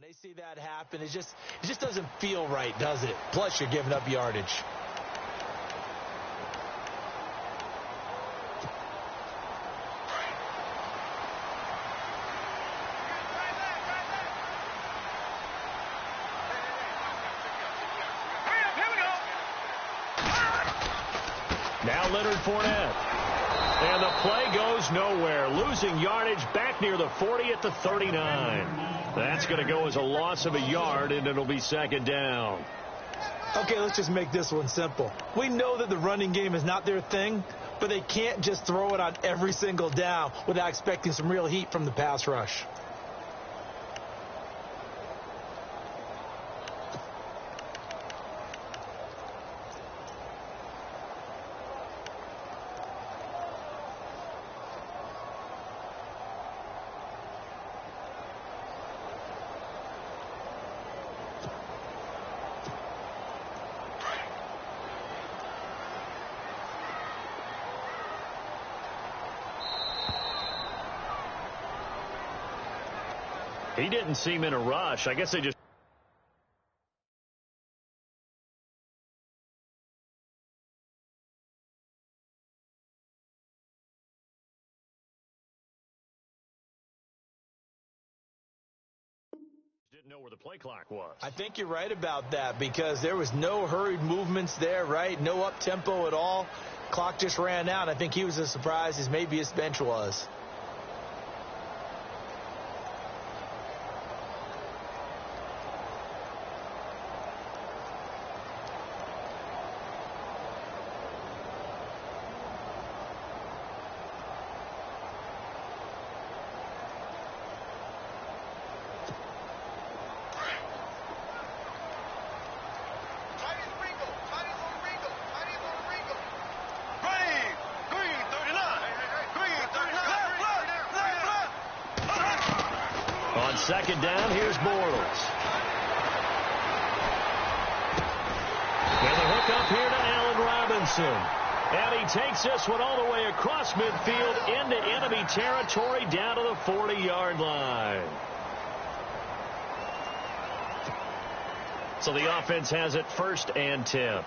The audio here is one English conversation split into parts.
they see that happen, it just doesn't feel right, does it? Plus, you're giving up yardage. Now Leonard Fournette. And the play goes nowhere. Losing yardage back near the 40 at the 39. That's going to go as a loss of a yard, and it'll be second down. Okay, let's just make this one simple. We know that the running game is not their thing, but they can't just throw it on every single down without expecting some real heat from the pass rush. He didn't seem in a rush. I guess they just didn't know where the play clock was. I think you're right about that because there was no hurried movements there, right? No up-tempo at all. Clock just ran out. I think he was as surprised as maybe his bench was. On second down, here's Bortles. And the hook up here to Allen Robinson. And he takes this one all the way across midfield into enemy territory down to the 40-yard line. So the offense has it 1st and 10.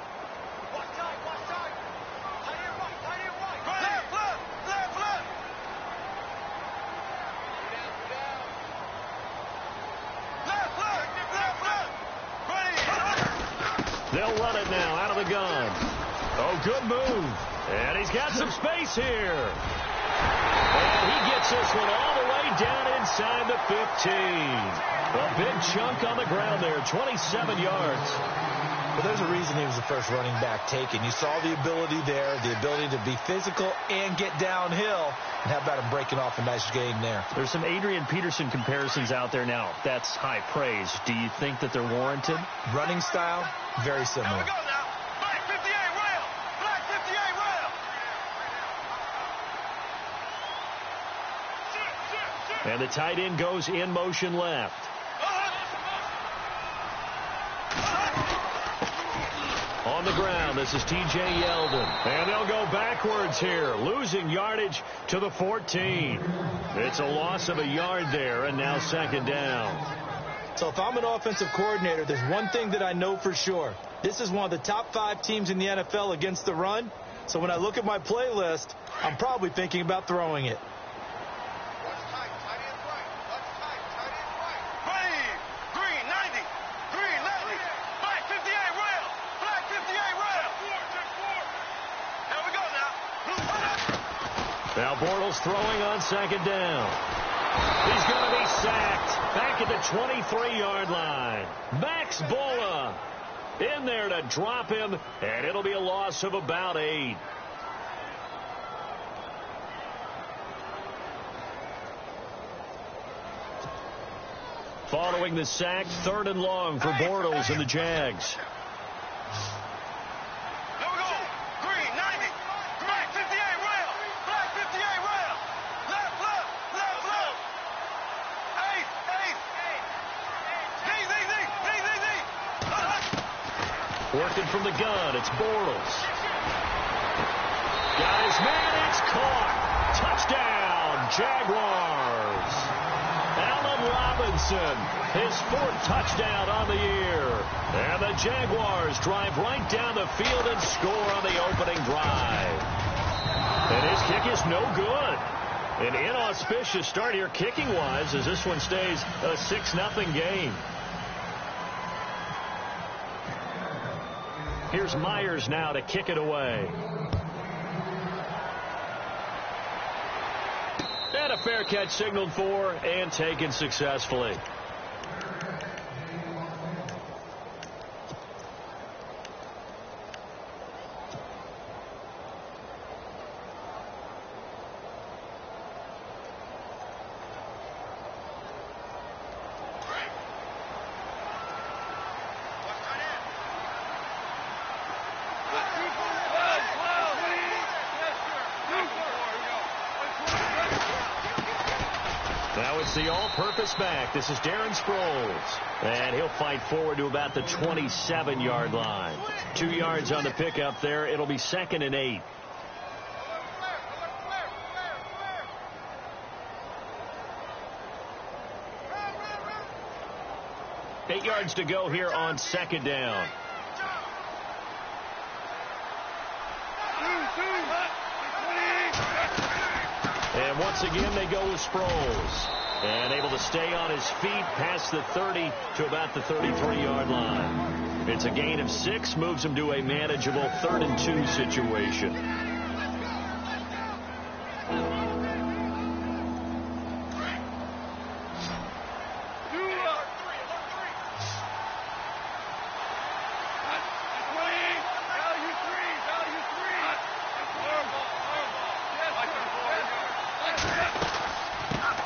They'll run it now out of the gun. Oh, good move. And he's got some space here. And he gets this one all the way down inside the 15. A big chunk on the ground there, 27 yards. Well, there's a reason he was the first running back taken. You saw the ability there, the ability to be physical and get downhill. And how about him breaking off a nice gain there? There's some Adrian Peterson comparisons out there now. That's high praise. Do you think that they're warranted? Running style, very similar. Here we go now. Black 58 rail. Black 58 rail. And the tight end goes in motion left. On the ground, this is T.J. Yeldon. And they'll go backwards here, losing yardage to the 14. It's a loss of a yard there, and now second down. So if I'm an offensive coordinator, there's one thing that I know for sure. This is one of the top 5 teams in the NFL against the run. So when I look at my playlist, I'm probably thinking about throwing it. Now Bortles throwing on second down. He's going to be sacked back at the 23-yard line. Max Bola in there to drop him, and it'll be a loss of about 8. Following the sack, 3rd and long for Bortles and the Jags. Working from the gun, it's Bortles. Got his man, it's caught. Touchdown, Jaguars. Allen Robinson, his 4th touchdown on the year. And the Jaguars drive right down the field and score on the opening drive. And his kick is no good. An inauspicious start here kicking-wise as this one stays a 6-0 game. Here's Myers now to kick it away. And a fair catch signaled for and taken successfully. Now it's the all-purpose back. This is Darren Sproles. And he'll fight forward to about the 27-yard line. 2 yards on the pickup there. It'll be 2nd and 8. Eight yards to go here on 2nd down. And once again, they go with Sproles. And able to stay on his feet past the 30 to about the 33-yard line. It's a gain of 6, moves him to a manageable 3rd and 2 situation.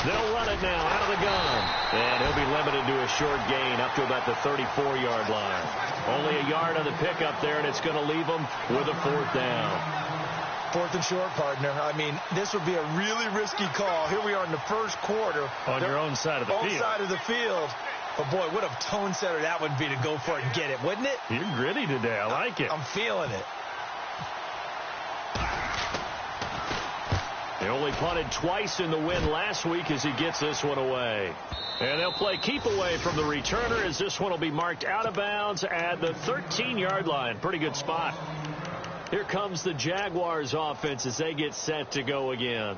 They'll run it now out of the gun. And he'll be limited to a short gain up to about the 34-yard line. Only a yard on the pickup there, and it's going to leave him with a 4th down. 4th and short, partner. I mean, this would be a really risky call. Here we are in the first quarter. On your own side of the field. Own side of the field. But, boy, what a tone setter that would be to go for it and get it, wouldn't it? You're gritty today. I like it. I'm feeling it. He only punted twice in the win last week as he gets this one away. And they'll play keep away from the returner as this one will be marked out of bounds at the 13-yard line. Pretty good spot. Here comes the Jaguars offense as they get set to go again.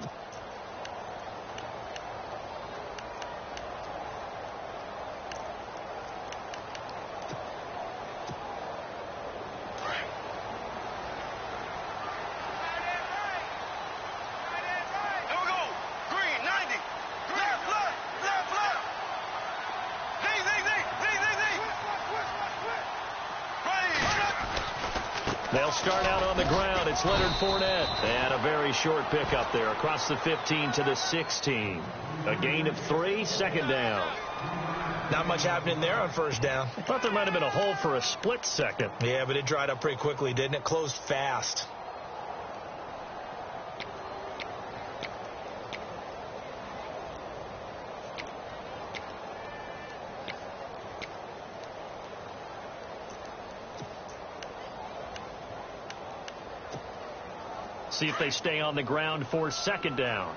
They'll start out on the ground. It's Leonard Fournette. And a very short pickup there across the 15 to the 16. A gain of 3, 2nd down. Not much happening there on 1st down. I thought there might have been a hole for a split second. Yeah, but it dried up pretty quickly, didn't it? Closed fast. See if they stay on the ground for 2nd down.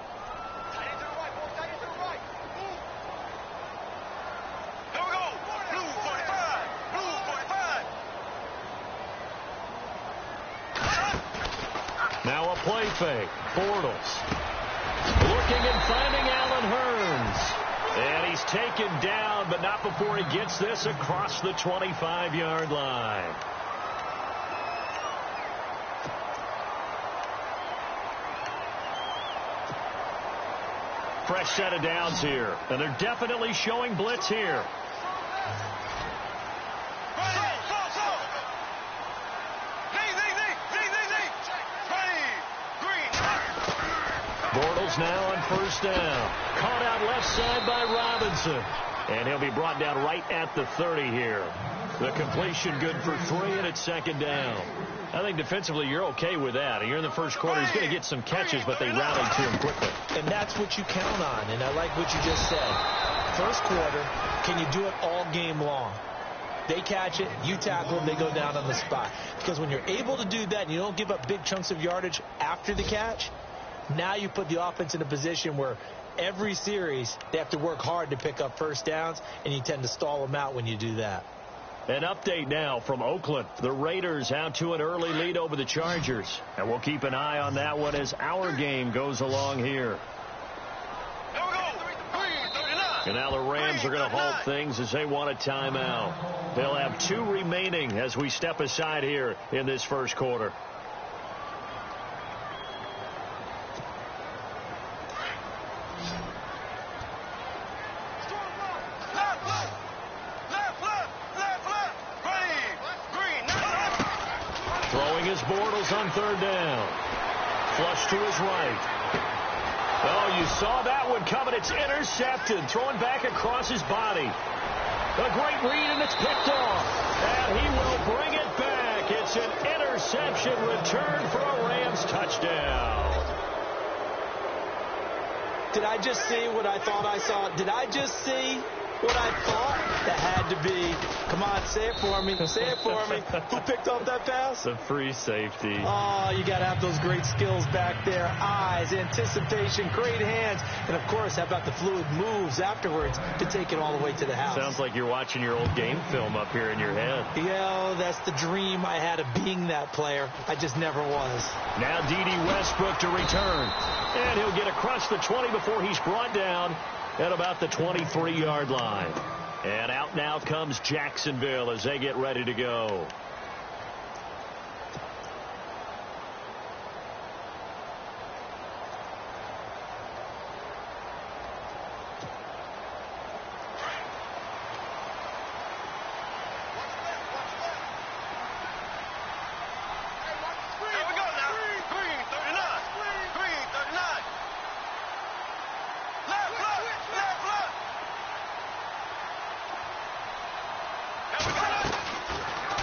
Now a play fake. Bortles looking and finding Allen Hurns. And he's taken down, but not before he gets this across the 25-yard line. Fresh set of downs here. And they're definitely showing blitz here. Bortles now on 1st down. Caught out left side by Robinson. And he'll be brought down right at the 30 here. The completion good for 3, and it's 2nd down. I think defensively you're okay with that. You're in the first quarter. He's going to get some catches, but they rallied to him quickly. And that's what you count on, and I like what you just said. First quarter, can you do it all game long? They catch it, you tackle them, they go down on the spot. Because when you're able to do that and you don't give up big chunks of yardage after the catch, Now you put the offense in a position where every series they have to work hard to pick up first downs, and you tend to stall them out when you do that. An update now from Oakland. The Raiders out to an early lead over the Chargers. And we'll keep an eye on that one as our game goes along here. And now the Rams are going to halt things as they want a timeout. They'll have 2 remaining as we step aside here in this first quarter. Throwing his Bortles on 3rd down. Flush to his right. Oh, you saw that one coming. It's intercepted. Throwing back across his body. A great read, and it's picked off. And he will bring it back. It's an interception return for a Rams touchdown. Did I just see what I thought I saw? Did I just see what I thought? That had to be. Come on, say it for me. Say it for me. Who picked off that pass? The free safety. Oh, you got to have those great skills back there. Eyes, anticipation, great hands. And, of course, how about the fluid moves afterwards to take it all the way to the house? Sounds like you're watching your old game film up here in your head. Yeah, that's the dream I had of being that player. I just never was. Now D.D. Westbrook to return. And he'll get across the 20 before he's brought down at about the 23-yard line. And out now comes Jacksonville as they get ready to go.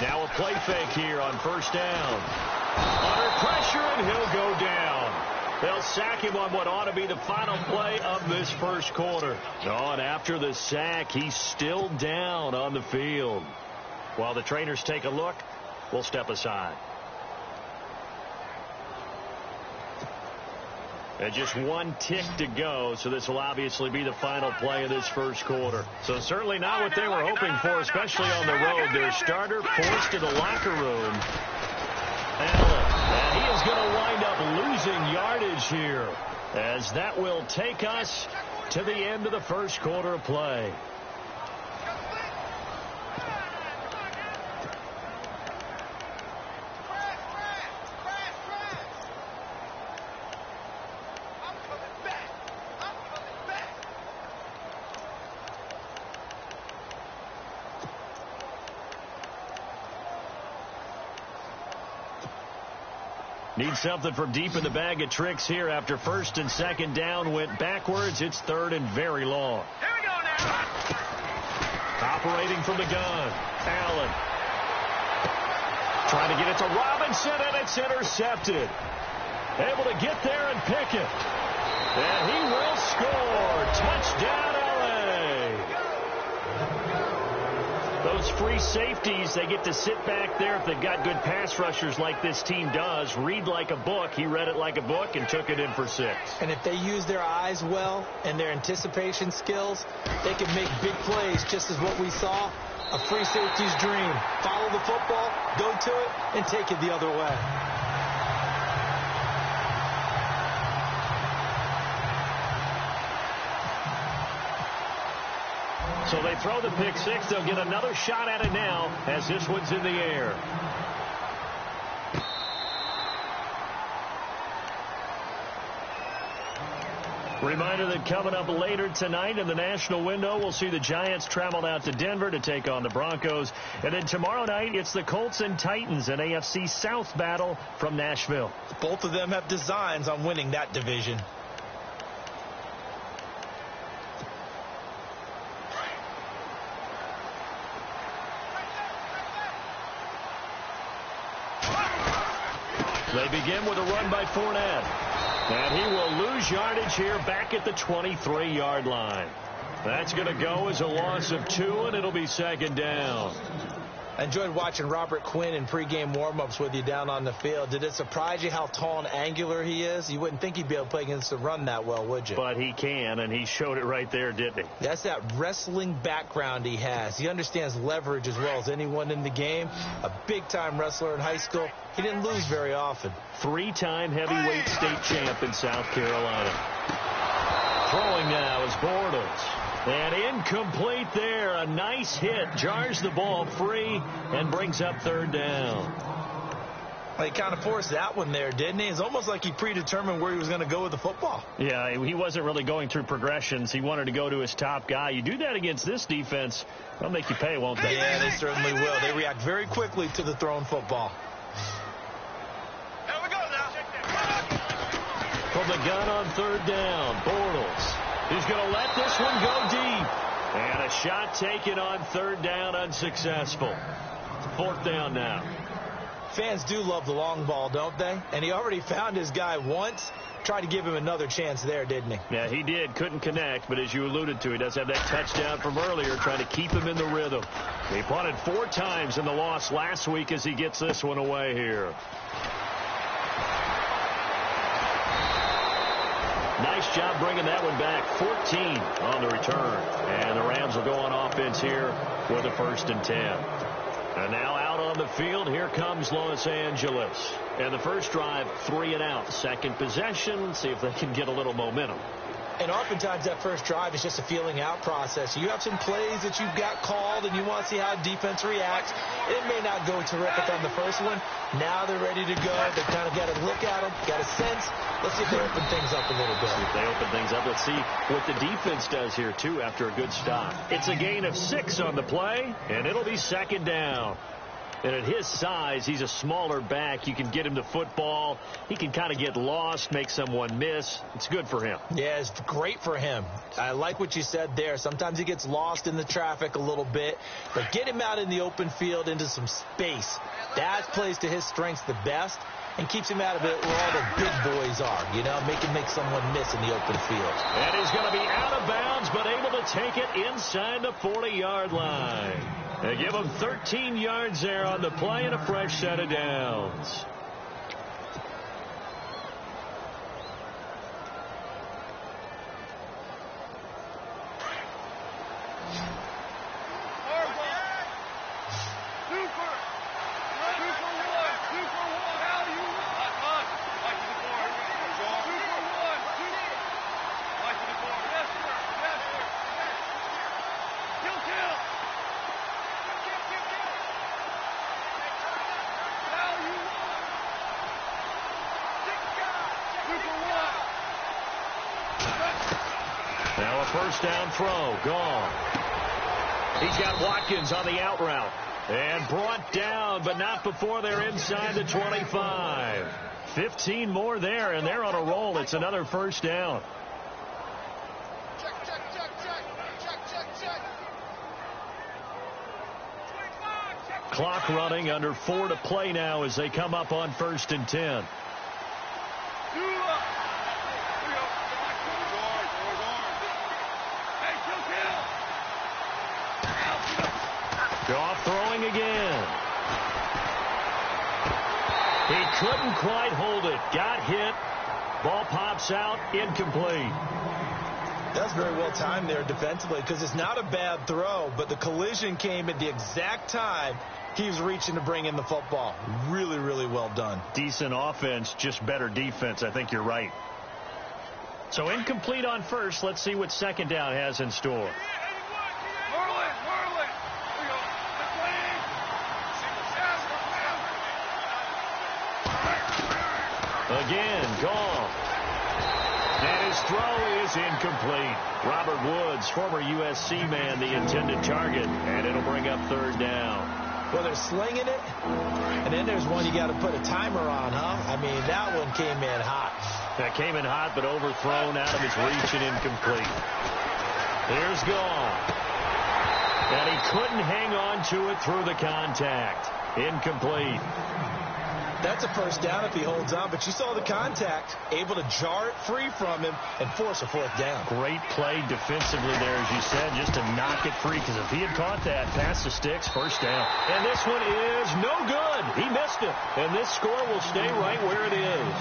Now a play fake here on 1st down. Under pressure, and he'll go down. They'll sack him on what ought to be the final play of this first quarter. Oh, and after the sack, he's still down on the field. While the trainers take a look, we'll step aside. And just 1 tick to go, so this will obviously be the final play of this first quarter. So certainly not what they were hoping for, especially on the road. Their starter forced to the locker room. Allen, and he is going to wind up losing yardage here, as that will take us to the end of the first quarter of play. Need something from deep in the bag of tricks here after 1st and 2nd down went backwards. It's 3rd and very long. Here we go now. Operating from the gun. Allen. Trying to get it to Robinson, and it's intercepted. Able to get there and pick it. And he will score. Touchdown, L.A. Those free safeties, they get to sit back there if they've got good pass rushers like this team does. Read like a book. He read it like a book and took it in for 6. And if they use their eyes well and their anticipation skills, they can make big plays, just as what we saw. A free safety's dream. Follow the football, go to it, and take it the other way. So they throw the pick 6. They'll get another shot at it now as this one's in the air. Reminder that coming up later tonight in the national window, we'll see the Giants travel out to Denver to take on the Broncos. And then tomorrow night, it's the Colts and Titans, an AFC South battle from Nashville. Both of them have designs on winning that division. They begin with a run by Fournette. And he will lose yardage here back at the 23-yard line. That's going to go as a loss of 2, and it'll be 2nd down. I enjoyed watching Robert Quinn in pregame warm-ups with you down on the field. Did it surprise you how tall and angular he is? You wouldn't think he'd be able to play against the run that well, would you? But he can, and he showed it right there, didn't he? That's that wrestling background he has. He understands leverage as well as anyone in the game. A big-time wrestler in high school. He didn't lose very often. 3-time heavyweight state champ in South Carolina. Throwing now is Bortles. And incomplete there. A nice hit. Jars the ball free and brings up third down. Well, he kind of forced that one there, didn't he? It's almost like he predetermined where he was going to go with the football. Yeah, he wasn't really going through progressions. He wanted to go to his top guy. You do that against this defense, they'll make you pay, won't they? Yeah, they certainly will. They react very quickly to the thrown football. Here we go now. From the gun on third down, Bortles. He's going to let this one go deep. And a shot taken on third down, unsuccessful. Fourth down now. Fans do love the long ball, don't they? And he already found his guy once. Tried to give him another chance there, didn't he? Yeah, he did. Couldn't connect, but as you alluded to, he does have that touchdown from earlier, trying to keep him in the rhythm. He punted 4 times in the loss last week as he gets this one away here. Nice job bringing that one back. 14 on the return. And the Rams will go on offense here for the 1st and 10. And now out on the field, here comes Los Angeles. And the first drive, 3 and out. Second possession, see if they can get a little momentum. And oftentimes that first drive is just a feeling out process. You have some plays that you've got called and you want to see how defense reacts. It may not go terrific on the first one. Now they're ready to go. They kind of got to look at them, got a sense. Let's see if they open things up a little bit. See if they open things up. Let's see what the defense does here, too, after a good stop. It's a gain of 6 on the play, and it'll be second down. And at his size, he's a smaller back. You can get him the football. He can kind of get lost, make someone miss. It's good for him. Yeah, it's great for him. I like what you said there. Sometimes he gets lost in the traffic a little bit. But get him out in the open field into some space. That plays to his strengths the best and keeps him out of it where all the big boys are. You know, make someone miss in the open field. And he's going to be out of bounds, but able to take it inside the 40-yard line. They give him 13 yards there on the play and a fresh set of downs. Now a first down throw. Gone. He's got Watkins on the out route. And brought down, but not before they're inside the 25. 15 more there, and they're on a roll. It's another first down. Clock running, under 4 to play now as they come up on 1st and 10. Goff throwing again. He couldn't quite hold it. Got hit. Ball pops out. Incomplete. That's very well timed there defensively because it's not a bad throw, but the collision came at the exact time he was reaching to bring in the football. Really, really well done. Decent offense, just better defense. I think you're right. So incomplete on first. Let's see what second down has in store. Again, gone. And his throw is incomplete. Robert Woods, former USC man, the intended target, and it'll bring up third down. Well, they're slinging it, and then there's one you got to put a timer on, huh? I mean, that one came in hot. That came in hot, but overthrown out of his reach and incomplete. Here's gone. And he couldn't hang on to it through the contact. Incomplete. That's a first down if he holds on, but you saw the contact, able to jar it free from him and force a fourth down. Great play defensively there, as you said, just to knock it free, because if he had caught that, past the sticks, first down. And this one is no good. He missed it. And this score will stay right where it is.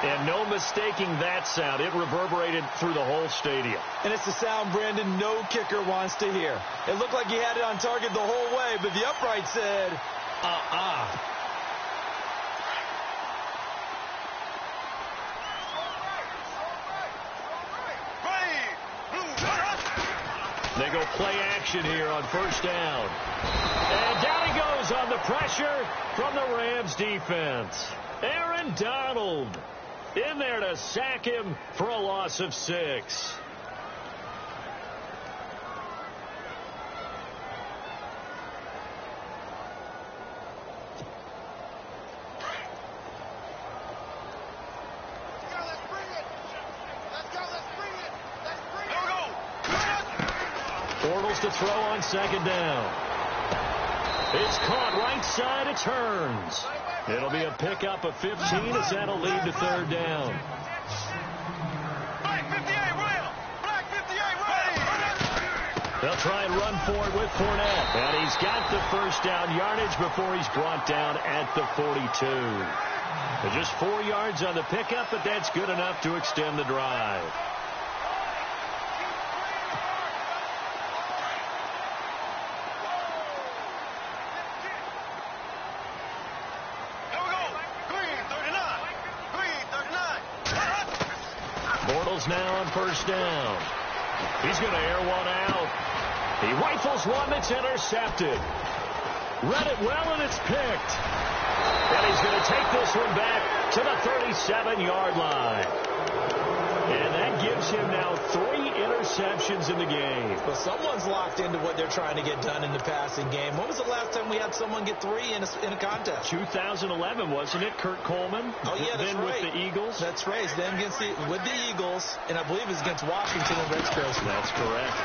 And no mistaking that sound. It reverberated through the whole stadium. And it's the sound, Brandon, no kicker wants to hear. It looked like he had it on target the whole way, but the upright said, They go play action here on first down. And down he goes on the pressure from the Rams defense. Aaron Donald in there to sack him for a loss of 6. Bortles to throw on second down. It's caught right side. It turns. It'll be a pickup of 15 as that'll lead to third down. Black 58, rail! Black 58, rail! They'll try and run for it with Fournette. And he's got the first down yardage before he's brought down at the 42. But just 4 yards on the pickup, but that's good enough to extend the drive. Now on first down. He's going to air one out. He rifles one that's intercepted. Read it well, and it's picked. And he's going to take this one back to the 37-yard line. And that gives him now 3 interceptions in the game. Well, someone's locked into what they're trying to get done in the passing game. When was the last time we had someone get 3 in a contest? 2011, wasn't it? Kurt Coleman? Oh, yeah, that's then right. With the Eagles? That's right. It's then with the Eagles, and I believe it's against Washington and Redskins. That's correct.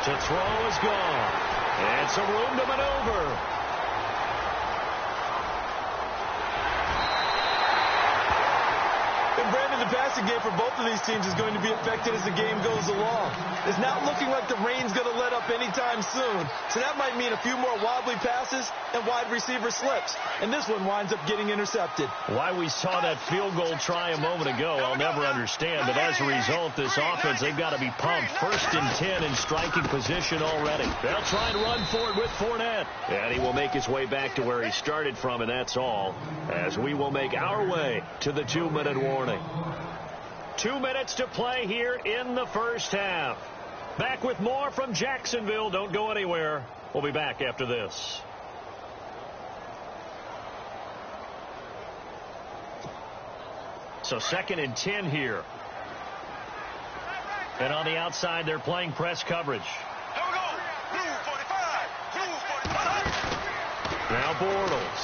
To throw is gone. And some room to maneuver. Brandon, the passing game for both of these teams is going to be affected as the game goes along. It's not looking like the rain's going to let up anytime soon. So that might mean a few more wobbly passes and wide receiver slips. And this one winds up getting intercepted. Why we saw that field goal try a moment ago, I'll never understand. But as a result, this offense, they've got to be pumped. 1st and 10 in striking position already. They'll try and run for it with Fournette. And he will make his way back to where he started from, and that's all. As we will make our way to the 2-minute warning. 2 minutes to play here in the first half. Back with more from Jacksonville. Don't go anywhere. We'll be back after this. So 2nd and 10 here. And on the outside, they're playing press coverage. Here we go. Blue 45. Blue 45. Now Bortles.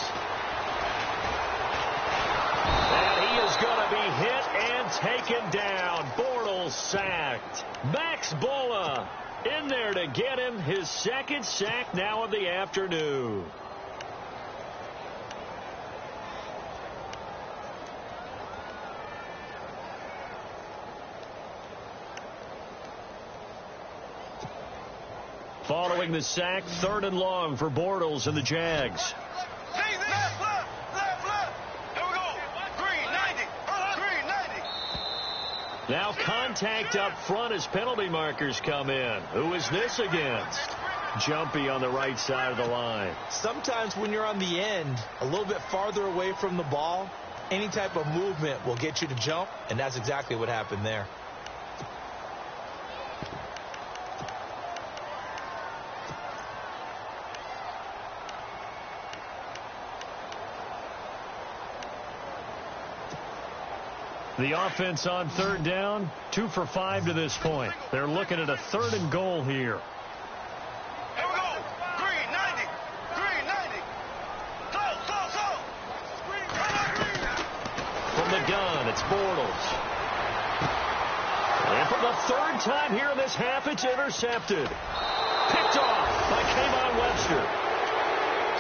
And he is going to be hit and taken down. Bortles sacked. Max Bola in there to get him his 2nd sack now of the afternoon. Following the sack, 3rd and long for Bortles and the Jags. Now contact up front as penalty markers come in. Who is this against? Jumpy on the right side of the line. Sometimes when you're on the end, a little bit farther away from the ball, any type of movement will get you to jump, and that's exactly what happened there. The offense on 3rd down, 2 for 5 to this point. They're looking at a 3rd and goal here. Here we go. Green 90. Green 90. Go. From the gun, it's Bortles. And for the 3rd time here in this half, it's intercepted. Picked off by K'Von Webster.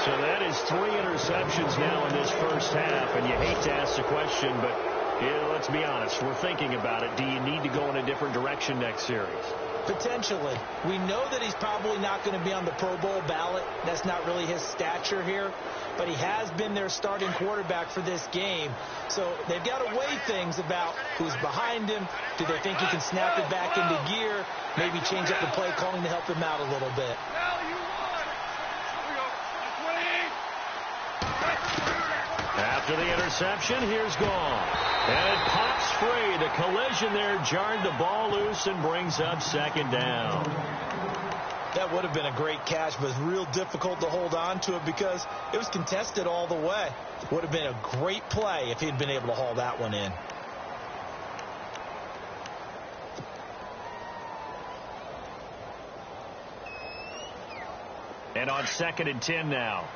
So that is 3 interceptions now in this first half, and you hate to ask the question, but yeah, let's be honest. We're thinking about it. Do you need to go in a different direction next series? Potentially. We know that he's probably not going to be on the Pro Bowl ballot. That's not really his stature here. But he has been their starting quarterback for this game. So they've got to weigh things about who's behind him. Do they think he can snap it back into gear? Maybe change up the play calling to help him out a little bit. After the interception, here's gone. And it pops free. The collision there jarred the ball loose and brings up second down. That would have been a great catch, but it's real difficult to hold on to it because it was contested all the way. Would have been a great play if he'd been able to haul that one in. And on 2nd and 10 now.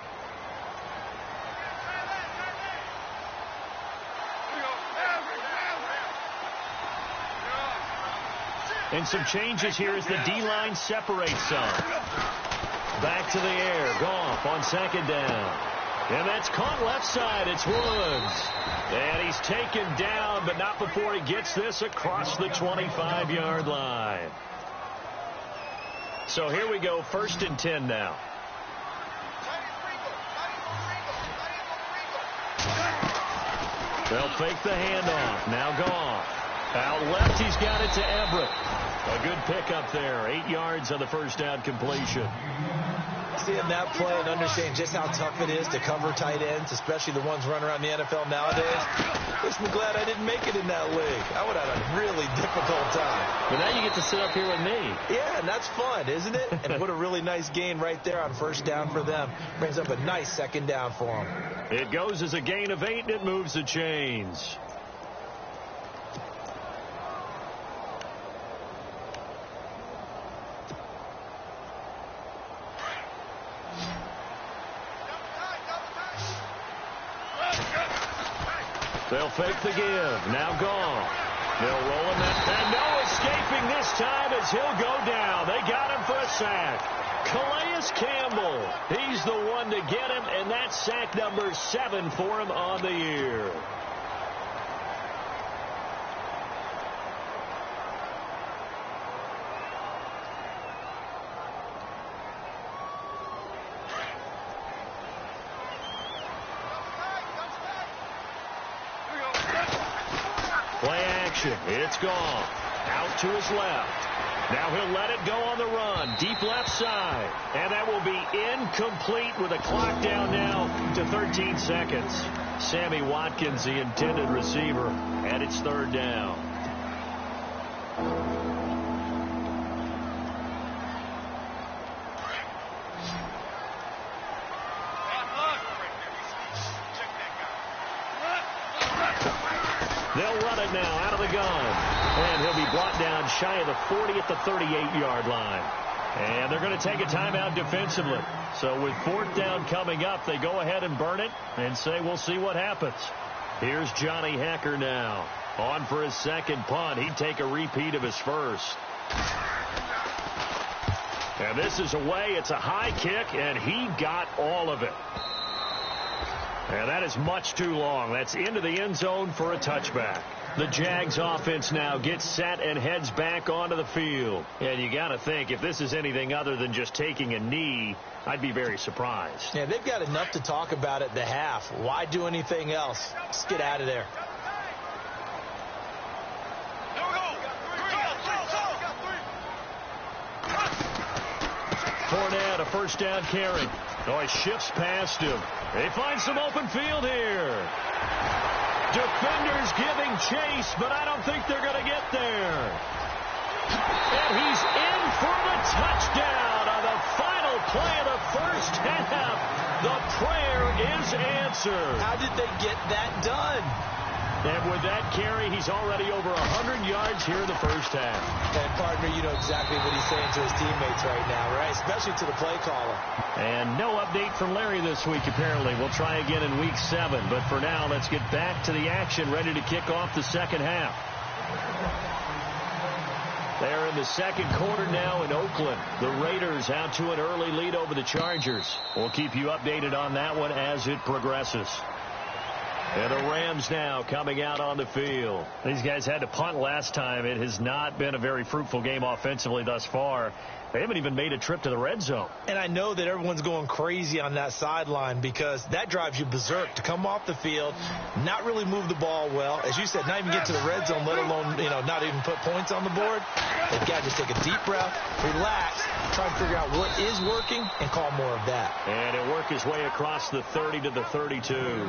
And some changes here as the D-line separates some. Back to the air. Goff on 2nd down. And that's caught left side. It's Woods. And he's taken down, but not before he gets this across the 25-yard line. So here we go, 1st and 10 now. They'll fake the handoff. Now Goff. Out left, he's got it to Everett. A good pickup there. 8 yards on the first down completion. Seeing that play and understanding just how tough it is to cover tight ends, especially the ones running around the NFL nowadays, makes me glad I didn't make it in that league. I would have had a really difficult time. But now you get to sit up here with me. Yeah, and that's fun, isn't it? And what a really nice gain right there on first down for them. Brings up a nice second down for them. It goes as a gain of 8, and it moves the chains. They'll fake the give. Now Goff. They'll roll him in. And no escaping this time as he'll go down. They got him for a sack. Calais Campbell. He's the one to get him, and that's sack number 7 for him on the year. Play action. It's gone. Out to his left. Now he'll let it go on the run. Deep left side. And that will be incomplete with a clock down now to 13 seconds. Sammy Watkins, the intended receiver, and it's 3rd down. They'll run it now out of the gun. And he'll be brought down shy of the 40 at the 38-yard line. And they're going to take a timeout defensively. So with 4th down coming up, they go ahead and burn it and say we'll see what happens. Here's Johnny Hecker now. On for his 2nd punt. He'd take a repeat of his first. And this is away. It's a high kick, and he got all of it. And that is much too long. That's into the end zone for a touchback. The Jags offense now gets set and heads back onto the field. And you got to think, if this is anything other than just taking a knee, I'd be very surprised. Yeah, they've got enough to talk about at the half. Why do anything else? Let's get out of there. Fournette, a first down carry. Oh, he shifts past him. They find some open field here. Defenders giving chase, but I don't think they're going to get there. And he's in for the touchdown on the final play of the first half. The prayer is answered. How did they get that done? And with that carry, he's already over 100 yards here in the first half. And, partner, you know exactly what he's saying to his teammates right now, right? Especially to the play caller. And no update from Larry this week, apparently. We'll try again in Week 7. But for now, let's get back to the action, ready to kick off the second half. They're in the second quarter now in Oakland. The Raiders out to an early lead over the Chargers. We'll keep you updated on that one as it progresses. And the Rams now coming out on the field. These guys had to punt last time. It has not been a very fruitful game offensively thus far. They haven't even made a trip to the red zone. And I know that everyone's going crazy on that sideline because that drives you berserk to come off the field, not really move the ball well. As you said, not even get to the red zone, let alone, not even put points on the board. They've got to just take a deep breath, relax, try and figure out what is working, and call more of that. And it worked his way across the 30 to the 32.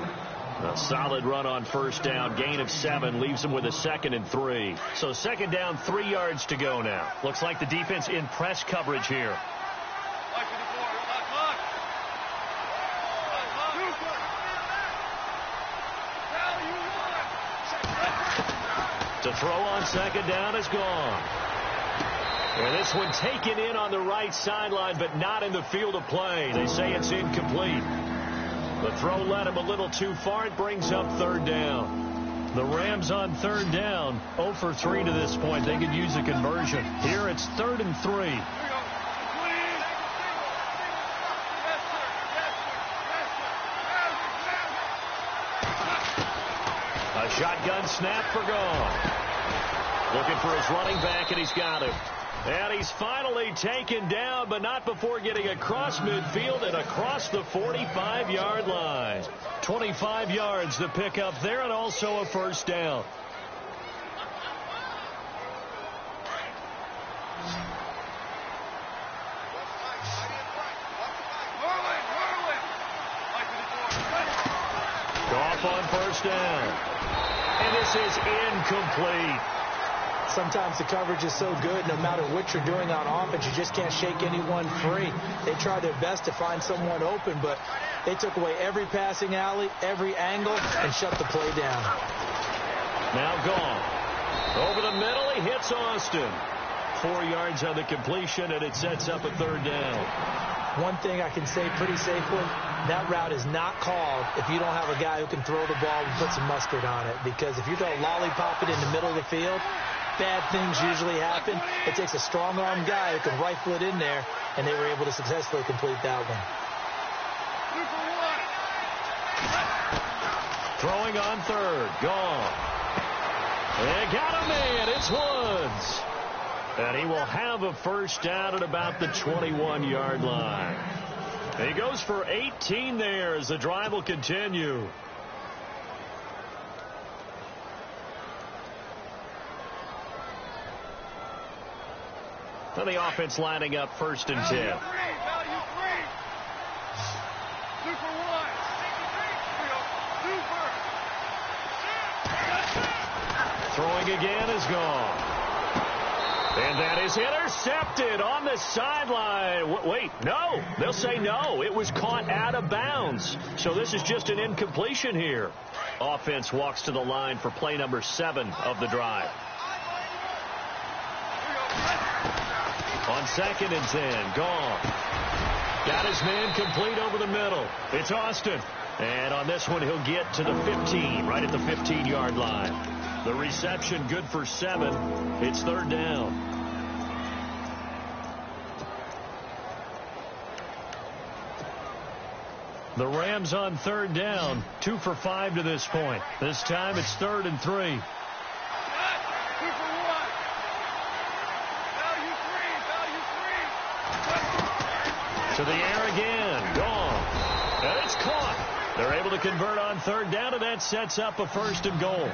A solid run on first down. Gain of 7 leaves him with a 2nd and 3. So second down, 3 yards to go now. Looks like the defense in press coverage here. To throw on second down is gone. And this one taken in on the right sideline, but not in the field of play. They say it's incomplete. The throw led him a little too far. It brings up third down. The Rams on third down, 0 for 3 to this point. They could use a conversion. Here it's 3rd and 3. A shotgun snap for Gone. Looking for his running back, and he's got him. And he's finally taken down, but not before getting across midfield and across the 45-yard line. 25 yards to pick up there, and also a first down. Off on first down. And this is incomplete. Sometimes the coverage is so good, no matter what you're doing on offense, you just can't shake anyone free. They tried their best to find someone open, but they took away every passing alley, every angle, and shut the play down. Now Gone. Over the middle, he hits Austin. 4 yards on the completion, and it sets up a third down. One thing I can say pretty safely, that route is not called if you don't have a guy who can throw the ball and put some mustard on it. Because if you're going to lollipop it in the middle of the field, bad things usually happen. It takes a strong-arm guy who can rifle it in there, and they were able to successfully complete that one. Throwing on third. Gone. They got a man. It's Woods. And he will have a first down at about the 21-yard line. He goes for 18 there as the drive will continue. And the offense lining up 1st and 10. Throwing again is Gone. And that is intercepted on the sideline. Wait, no. They'll say no. It was caught out of bounds. So this is just an incompletion here. Offense walks to the line for play number 7 of the drive. On 2nd and 10, Gone. Got his man complete over the middle. It's Austin. And on this one, he'll get to the 15, right at the 15-yard line. The reception good for 7. It's third down. The Rams on third down, 2 for 5 to this point. This time it's 3rd and 3. To the air again. Gone. And it's caught. They're able to convert on third down, and that sets up a 1st and goal.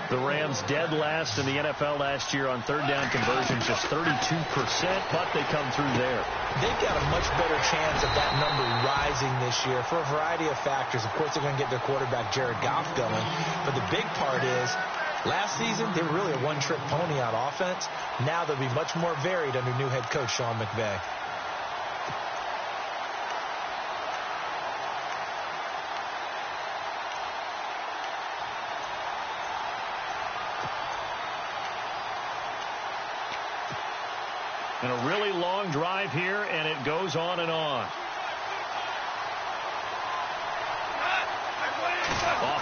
The Rams dead last in the NFL last year on third down conversions, just 32%, but they come through there. They've got a much better chance of that number rising this year for a variety of factors. Of course, they're going to get their quarterback, Jared Goff, going. But the big part is, last season, they were really a one-trick pony on offense. Now they'll be much more varied under new head coach Sean McVay. And a really long drive here, and it goes on and on.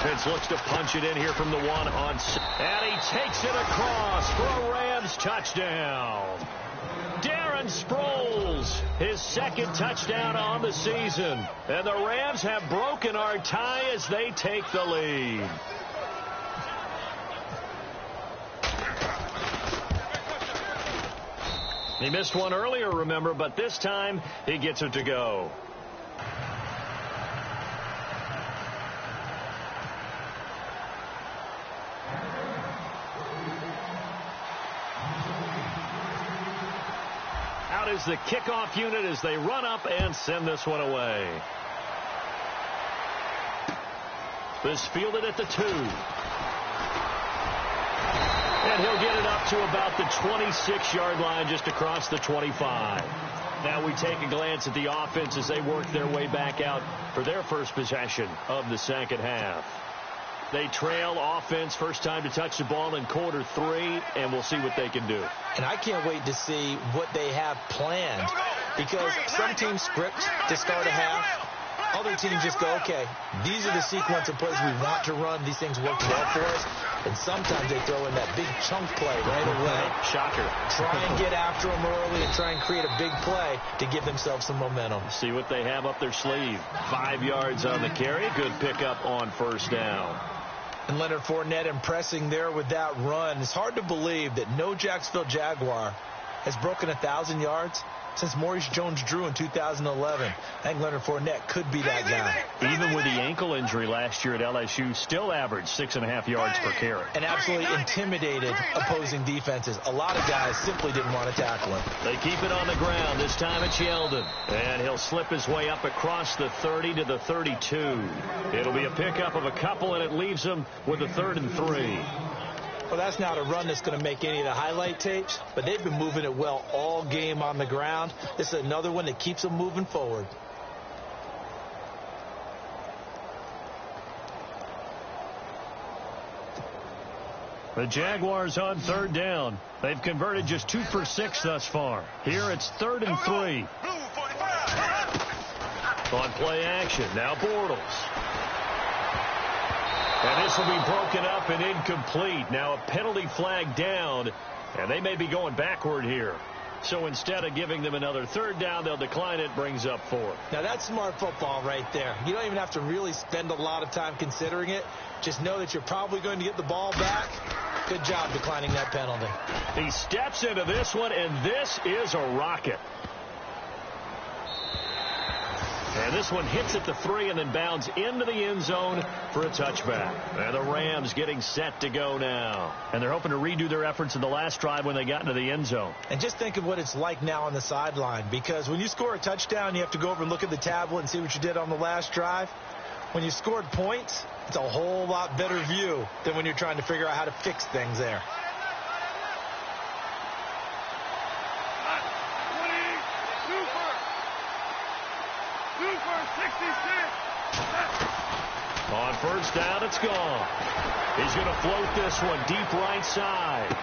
Offense looks to punch it in here from the 1 on. And he takes it across for a Rams touchdown. Darren Sproles, his second touchdown on the season. And the Rams have broken our tie as they take the lead. He missed one earlier, remember, but this time he gets it to go. Out is the kickoff unit as they run up and send this one away. This fielded at the 2. And he'll get it up to about the 26-yard line, just across the 25. Now we take a glance at the offense as they work their way back out for their first possession of the second half. They trail offense, first time to touch the ball in quarter 3, and we'll see what they can do. And I can't wait to see what they have planned, because some teams script to start a half. Other teams just go, okay, these are the sequence of plays we want to run. These things work well for us. And sometimes they throw in that big chunk play right away. Shocker. Try and get after them early and try and create a big play to give themselves some momentum. See what they have up their sleeve. 5 yards on the carry. Good pickup on first down. And Leonard Fournette impressing there with that run. It's hard to believe that no Jacksonville Jaguar has broken 1,000 yards since Maurice Jones-Drew in 2011. I think Leonard Fournette could be that guy. Even with the ankle injury last year at LSU, still averaged 6.5 yards per carry. And absolutely intimidated opposing defenses. A lot of guys simply didn't want to tackle him. They keep it on the ground. This time it's Yeldon. And he'll slip his way up across the 30 to the 32. It'll be a pickup of a couple, and it leaves him with a 3rd and 3. Well, that's not a run that's going to make any of the highlight tapes, but they've been moving it well all game on the ground. This is another one that keeps them moving forward. The Jaguars on 3rd down. They've converted just 2 for 6 thus far. Here it's 3rd and 3. On play action, now Bortles. And this will be broken up and incomplete. Now a penalty flag down, and they may be going backward here. So instead of giving them another 3rd down, they'll decline it, brings up 4. Now that's smart football right there. You don't even have to really spend a lot of time considering it. Just know that you're probably going to get the ball back. Good job declining that penalty. He steps into this one, and this is a rocket. And this one hits at the 3 and then bounds into the end zone for a touchback. And the Rams getting set to go now. And they're hoping to redo their efforts in the last drive when they got into the end zone. And just think of what it's like now on the sideline, because when you score a touchdown, you have to go over and look at the tablet and see what you did on the last drive. When you scored points, it's a whole lot better view than when you're trying to figure out how to fix things there. On first down, it's gone. He's going to float this one deep right side.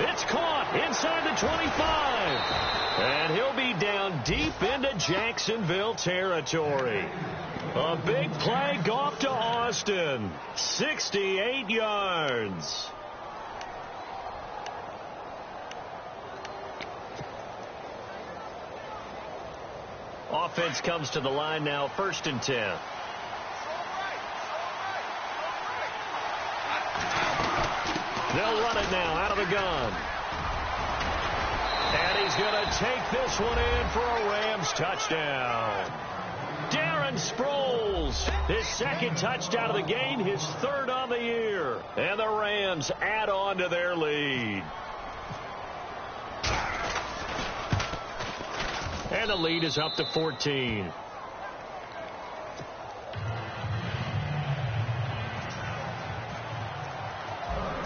It's caught inside the 25. And he'll be down deep into Jacksonville territory. A big play off to Austin. 68 yards. Offense comes to the line now, 1st and 10. They'll run it now out of the gun. And he's going to take this one in for a Rams touchdown. Darren Sproles, his 2nd touchdown of the game, his 3rd on the year. And the Rams add on to their lead. And the lead is up to 14.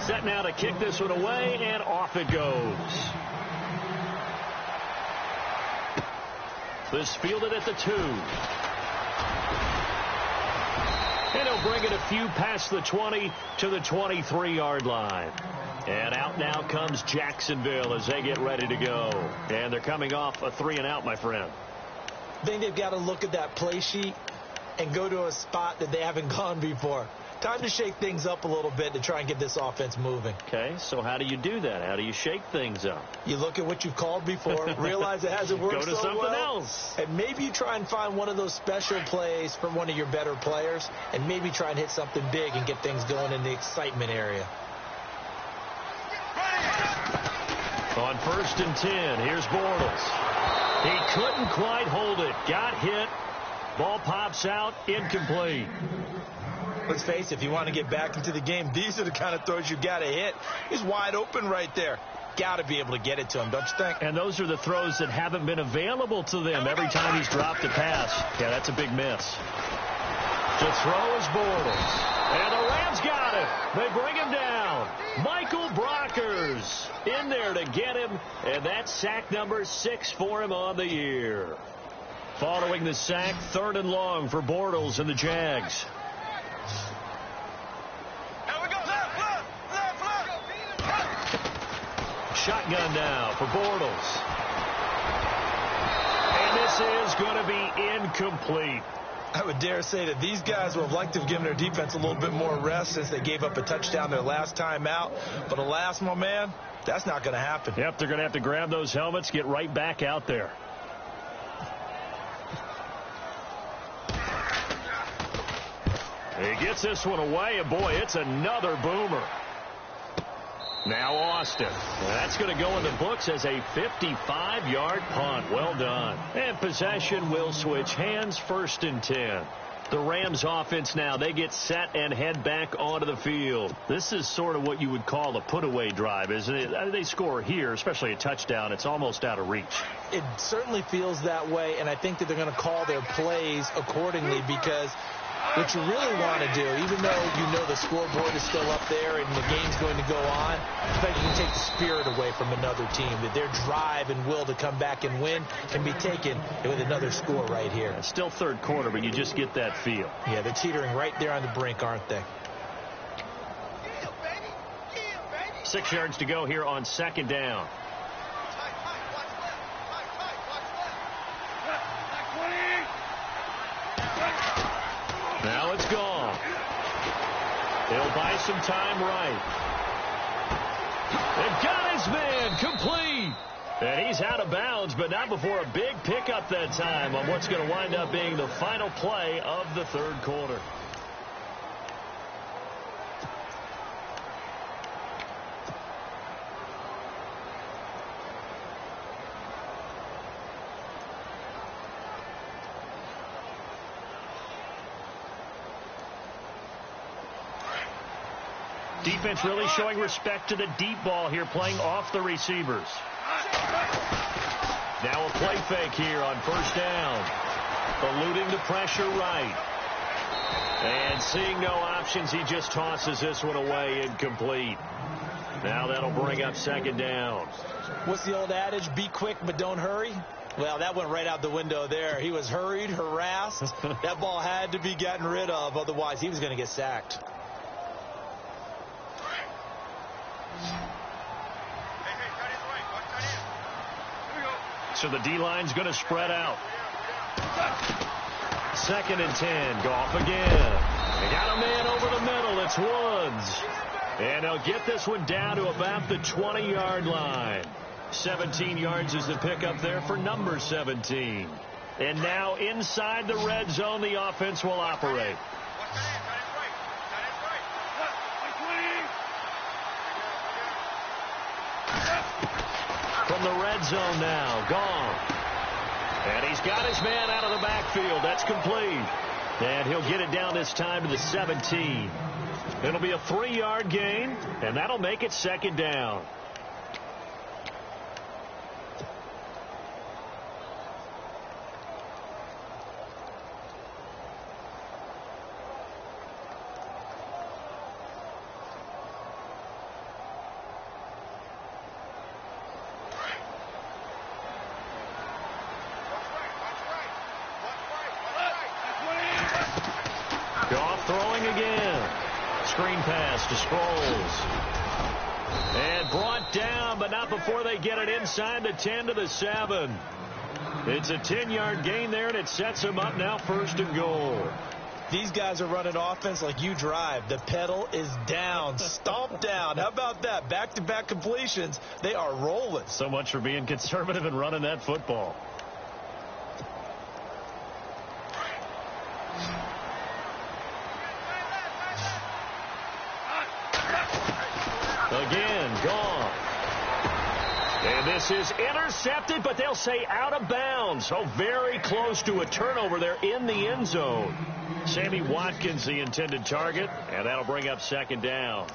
Set now to kick this one away, and off it goes. This fielded at the 2. And he'll bring it a few past the 20 to the 23-yard line. And out now comes Jacksonville as they get ready to go. And they're coming off a 3-and-out, my friend. I think they've got to look at that play sheet and go to a spot that they haven't gone before. Time to shake things up a little bit to try and get this offense moving. Okay, so how do you do that? How do you shake things up? You look at what you've called before, realize it hasn't worked Go to so something well, else. and maybe you try and find one of those special plays from one of your better players, and maybe try and hit something big and get things going in the excitement area. On 1st and 10, here's Bortles. He couldn't quite hold it. Got hit. Ball pops out. Incomplete. Let's face it, if you want to get back into the game, these are the kind of throws you got to hit. He's wide open right there. Got to be able to get it to him, don't you think? And those are the throws that haven't been available to them every time he's dropped a pass. Yeah, that's a big miss. To throw is Bortles. And the Rams got it. They bring him down. Michael Brockers in there to get him. And that's sack number 6 for him on the year. Following the sack, 3rd and long for Bortles and the Jags. Shotgun now for Bortles. And this is going to be incomplete. I would dare say that these guys would have liked to have given their defense a little bit more rest since they gave up a touchdown their last time out. But alas, my man, that's not going to happen. Yep, they're going to have to grab those helmets, get right back out there. He gets this one away, and boy, it's another boomer. Now Austin. That's going to go in the books as a 55-yard punt. Well done. And possession will switch hands. 1st and 10. The Rams offense now, they get set and head back onto the field. This is sort of what you would call a put-away drive, isn't it? They score here, especially a touchdown. It's almost out of reach. It certainly feels that way, and I think that they're going to call their plays accordingly because what you really want to do, even though you know the scoreboard is still up there and the game's going to go on, I think you can take the spirit away from another team, that their drive and will to come back and win can be taken with another score right here. It's still 3rd quarter, but you just get that feel. Yeah, they're teetering right there on the brink, aren't they? 6 yards to go here on 2nd down. Now it's gone. He'll buy some time right. They've got his man complete. And he's out of bounds, but not before a big pickup that time on what's going to wind up being the final play of the 3rd quarter. Defense really showing respect to the deep ball here, playing off the receivers. Now a play fake here on 1st down. Eluding the pressure right. And seeing no options, he just tosses this one away, incomplete. Now that'll bring up 2nd down. What's the old adage? Be quick, but don't hurry. Well, that went right out the window there. He was hurried, harassed. That ball had to be gotten rid of, otherwise he was going to get sacked. So the D-line's going to spread out. 2nd and 10. Goff again. They got a man over the middle. It's Woods. And they'll get this one down to about the 20-yard line. 17 yards is the pickup there for number 17. And now inside the red zone, the offense will operate. From the red zone now, gone. And he's got his man out of the backfield. That's complete. And he'll get it down this time to the 17. It'll be a 3-yard gain, and that'll make it 2nd down. Goff throwing again. Screen pass to Sproles. And brought down, but not before they get it inside the 10 to the 7. It's a 10-yard gain there, and it sets them up now 1st and goal. These guys are running offense like you drive. The pedal is down, stomp down. How about that? Back-to-back completions. They are rolling. So much for being conservative and running that football. Again, gone. And this is intercepted, but they'll say out of bounds. So very close to a turnover there in the end zone. Sammy Watkins, the intended target, and that'll bring up second down.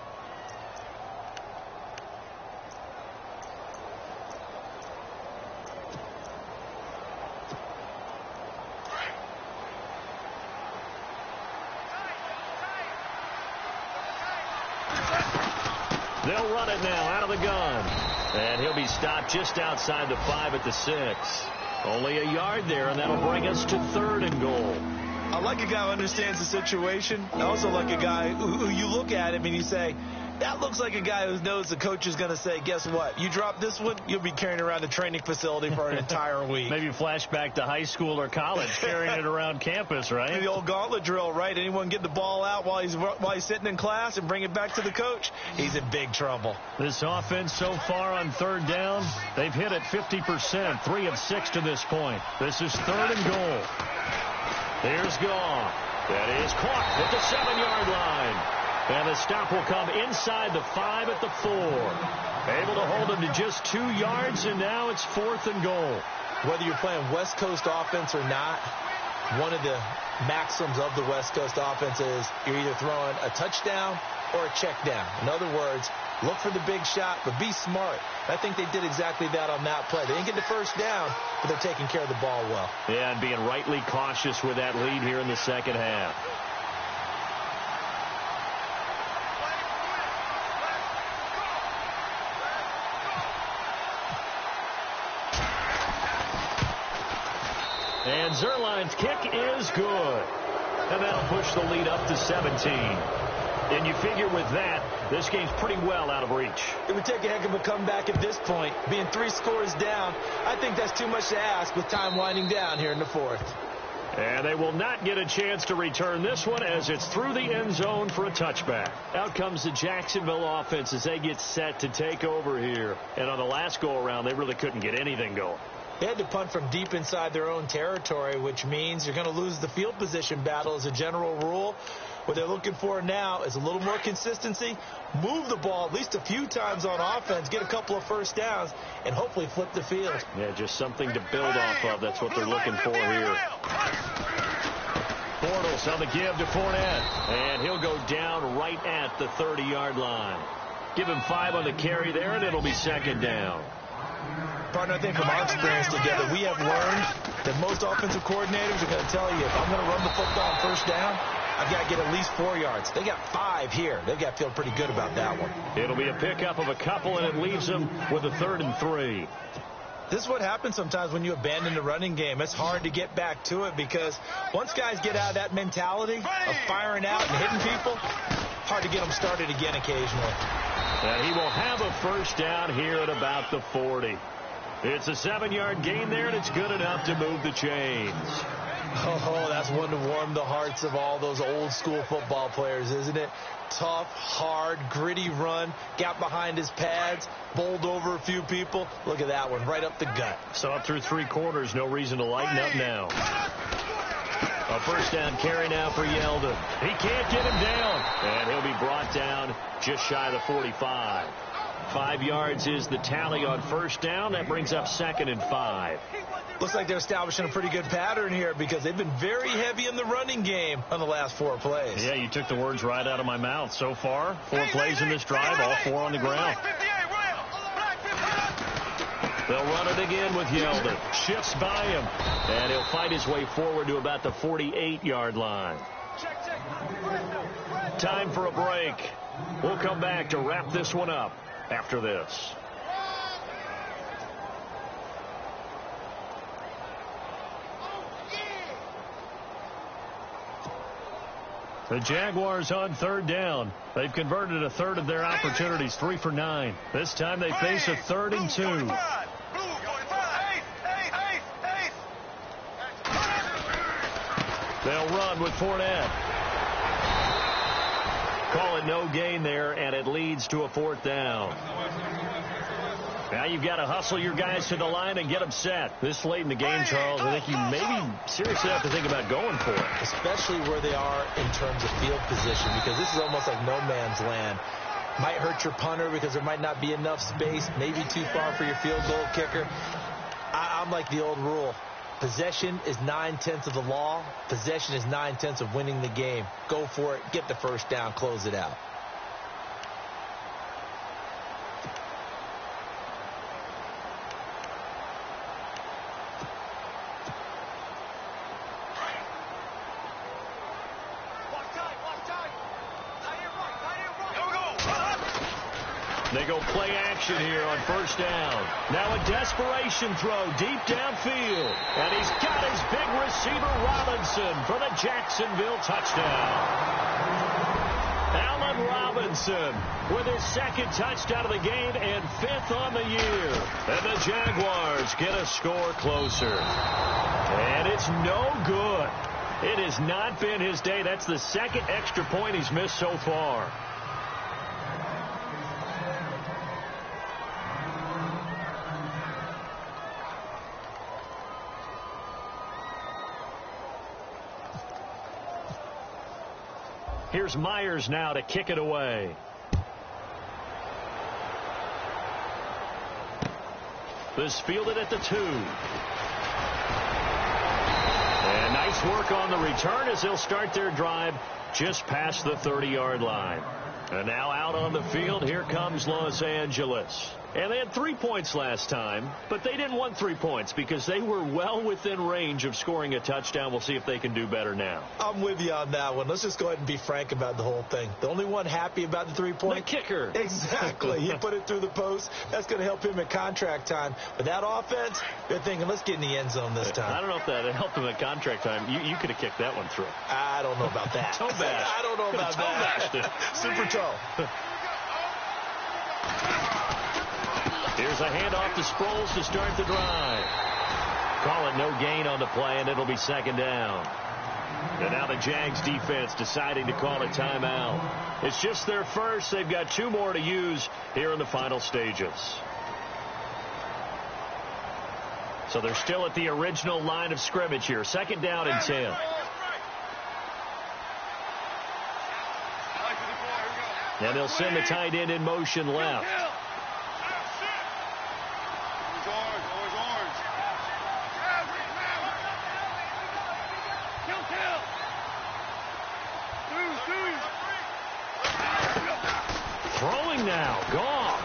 They'll run it now out of the gun. And he'll be stopped just outside the 5 at the 6. Only a yard there, and that'll bring us to 3rd and goal. I like a guy who understands the situation. I also like a guy who you look at him and you say, that looks like a guy who knows the coach is going to say, guess what? You drop this one, you'll be carrying around the training facility for an entire week. Maybe flashback to high school or college, carrying it around campus, right? The old gauntlet drill, right? Anyone get the ball out while he's sitting in class and bring it back to the coach? He's in big trouble. This offense so far on 3rd down, they've hit it 50%, 3 of 6 to this point. This is 3rd and goal. Here's Goff. That is caught at the 7-yard line. And the stop will come inside the 5 at the 4. Able to hold him to just 2 yards, and now it's 4th and goal. Whether you're playing West Coast offense or not, one of the maxims of the West Coast offense is you're either throwing a touchdown or a check down. In other words, look for the big shot, but be smart. I think they did exactly that on that play. They didn't get the first down, but they're taking care of the ball well. Yeah, and being rightly cautious with that lead here in the second half. And Zerline's kick is good. And that'll push the lead up to 17. And you figure with that, this game's pretty well out of reach. It would take a heck of a comeback at this point. Being 3 scores down, I think that's too much to ask with time winding down here in the 4th. And they will not get a chance to return this one as it's through the end zone for a touchback. Out comes the Jacksonville offense as they get set to take over here. And on the last go-around, they really couldn't get anything going. They had to punt from deep inside their own territory, which means you're going to lose the field position battle as a general rule. What they're looking for now is a little more consistency, move the ball at least a few times on offense, get a couple of first downs, and hopefully flip the field. Yeah, just something to build off of. That's what they're looking for here. Bortles on the give to Fournette, and he'll go down right at the 30-yard line. Give him 5 on the carry there, and it'll be second down. Partner, I think from our experience together, we have learned that most offensive coordinators are going to tell you, if I'm going to run the football on first down, I've got to get at least 4 yards. They got 5 here. They've got to feel pretty good about that one. It'll be a pickup of a couple, and it leaves them with a 3rd and 3. This is what happens sometimes when you abandon the running game. It's hard to get back to it because once guys get out of that mentality of firing out and hitting people, hard to get them started again occasionally. And he will have a first down here at about the 40. It's a 7-yard gain there, and it's good enough to move the chains. Oh, that's one to warm the hearts of all those old-school football players, isn't it? Tough, hard, gritty run, got behind his pads, bowled over a few people. Look at that one, right up the gut. Saw it through 3 quarters, no reason to lighten up now. A first down carry now for Yeldon. He can't get him down, and he'll be brought down just shy of the 45. 5 yards is the tally on first down. That brings up 2nd and 5. Looks like they're establishing a pretty good pattern here because they've been very heavy in the running game on the last 4 plays. Yeah, you took the words right out of my mouth. So far, 4 plays in this drive, all 4 on the ground. They'll run it again with Yeldon. Shifts by him, and he'll fight his way forward to about the 48-yard line. Time for a break. We'll come back to wrap this one up after this. The Jaguars on 3rd down. They've converted a 1/3 of their opportunities, 3 for 9. This time they face a 3rd and 2. They'll run with Fournette. Call it no gain there, and it leads to a 4th down. Now you've got to hustle your guys to the line and get them set. This late in the game, Charles, I think you maybe seriously have to think about going for it. Especially where they are in terms of field position, because this is almost like no man's land. Might hurt your punter because there might not be enough space, maybe too far for your field goal kicker. I'm like the old rule. Possession is 9/10 of the law. Possession is 9/10 of winning the game. Go for it. Get the first down. Close it out. They go play action here on 1st down. Now a desperation throw deep downfield. And he's got his big receiver Robinson for the Jacksonville touchdown. Allen Robinson with his 2nd touchdown of the game and 5th on the year. And the Jaguars get a score closer. And it's no good. It has not been his day. That's the 2nd extra point he's missed so far. Here's Myers now to kick it away. This fielded at the 2. And nice work on the return as they'll start their drive just past the 30-yard line. And now out on the field, here comes Los Angeles. And they had 3 points last time, but they didn't want 3 points because they were well within range of scoring a touchdown. We'll see if they can do better now. I'm with you on that one. Let's just go ahead and be frank about the whole thing. The only one happy about the 3-point? The kicker. Exactly. He put it through the post. That's going to help him at contract time. But that offense, they're thinking, let's get in the end zone this time. I don't know if that helped him at contract time. You could have kicked that one through. I don't know about that. Toe bash. I don't know about that. Super toe. Here's a handoff to Sproles to start the drive. Call it no gain on the play, and it'll be 2nd down. And now the Jags defense deciding to call a timeout. It's just their first. They've got 2 more to use here in the final stages. So they're still at the original line of scrimmage here. 2nd down and 10. And they'll send the tight end in motion left. Throwing now. Gone.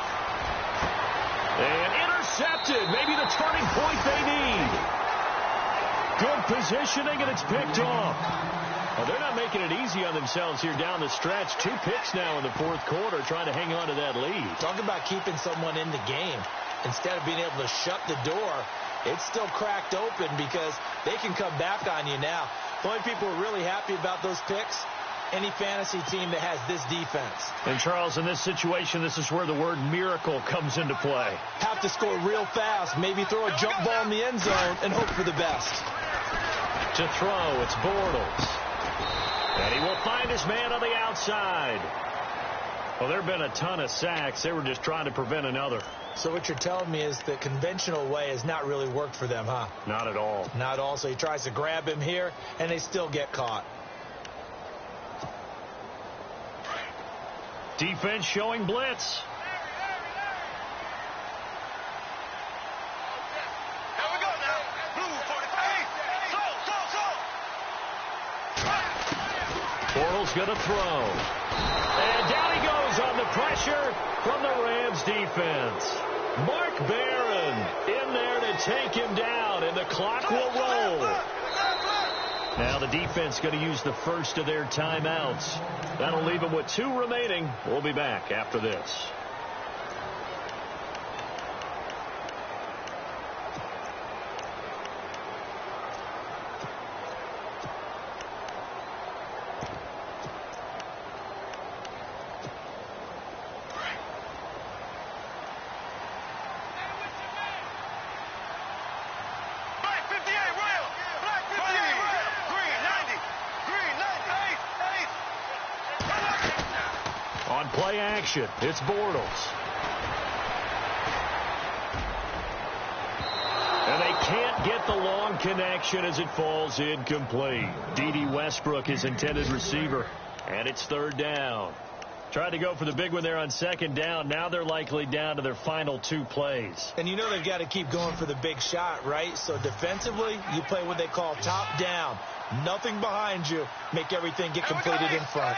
And intercepted. Maybe the turning point they need. Good positioning, and it's picked off. Well, they're not making it easy on themselves here down the stretch. 2 picks now in the 4th quarter, trying to hang on to that lead. Talk about keeping someone in the game. Instead of being able to shut the door, it's still cracked open because they can come back on you now. The only people who are really happy about those picks, any fantasy team that has this defense. And, Charles, in this situation, this is where the word miracle comes into play. Have to score real fast, maybe throw a jump ball in the end zone and hope for the best. To throw, it's Bortles. And he will find his man on the outside. Well, there have been a ton of sacks. They were just trying to prevent another. So what you're telling me is the conventional way has not really worked for them, huh? Not at all. Not at all. So he tries to grab him here, and they still get caught. Defense showing blitz. Here we go now. Blue 45. Bortles going to throw. And down he goes on the pressure from the Rams defense. Mark Barron in there to take him down, and the clock will roll. Now the defense going to use the first of their timeouts. That'll leave them with 2 remaining. We'll be back after this. Play action. It's Bortles. And they can't get the long connection as it falls incomplete. D.D. Westbrook is intended receiver. And it's third down. Tried to go for the big one there on second down. Now they're likely down to their final 2 plays. And you know they've got to keep going for the big shot, right? So defensively, you play what they call top down. Nothing behind you. Make everything get completed in front.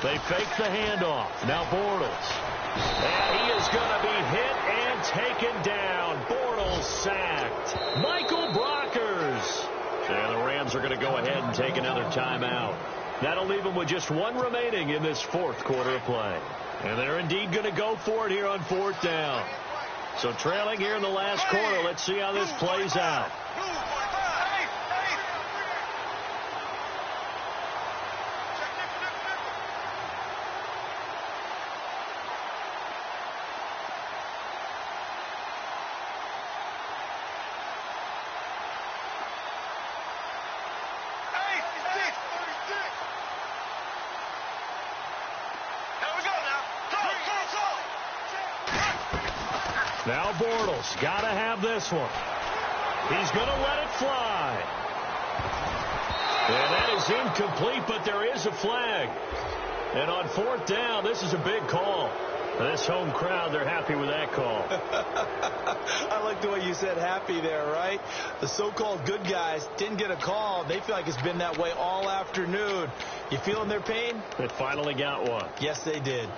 They fake the handoff. Now Bortles. And he is going to be hit and taken down. Bortles sacked. Michael Brockers. And the Rams are going to go ahead and take another timeout. That'll leave them with just 1 remaining in this 4th quarter of play. And they're indeed going to go for it here on 4th down. So trailing here in the last quarter. Let's see how this plays out. Now Bortles got to have this one. He's going to let it fly. And that is incomplete, but there is a flag. And on 4th down, this is a big call. This home crowd, they're happy with that call. I like the way you said happy there, right? The so-called good guys didn't get a call. They feel like it's been that way all afternoon. You feeling their pain? They finally got one. Yes, they did.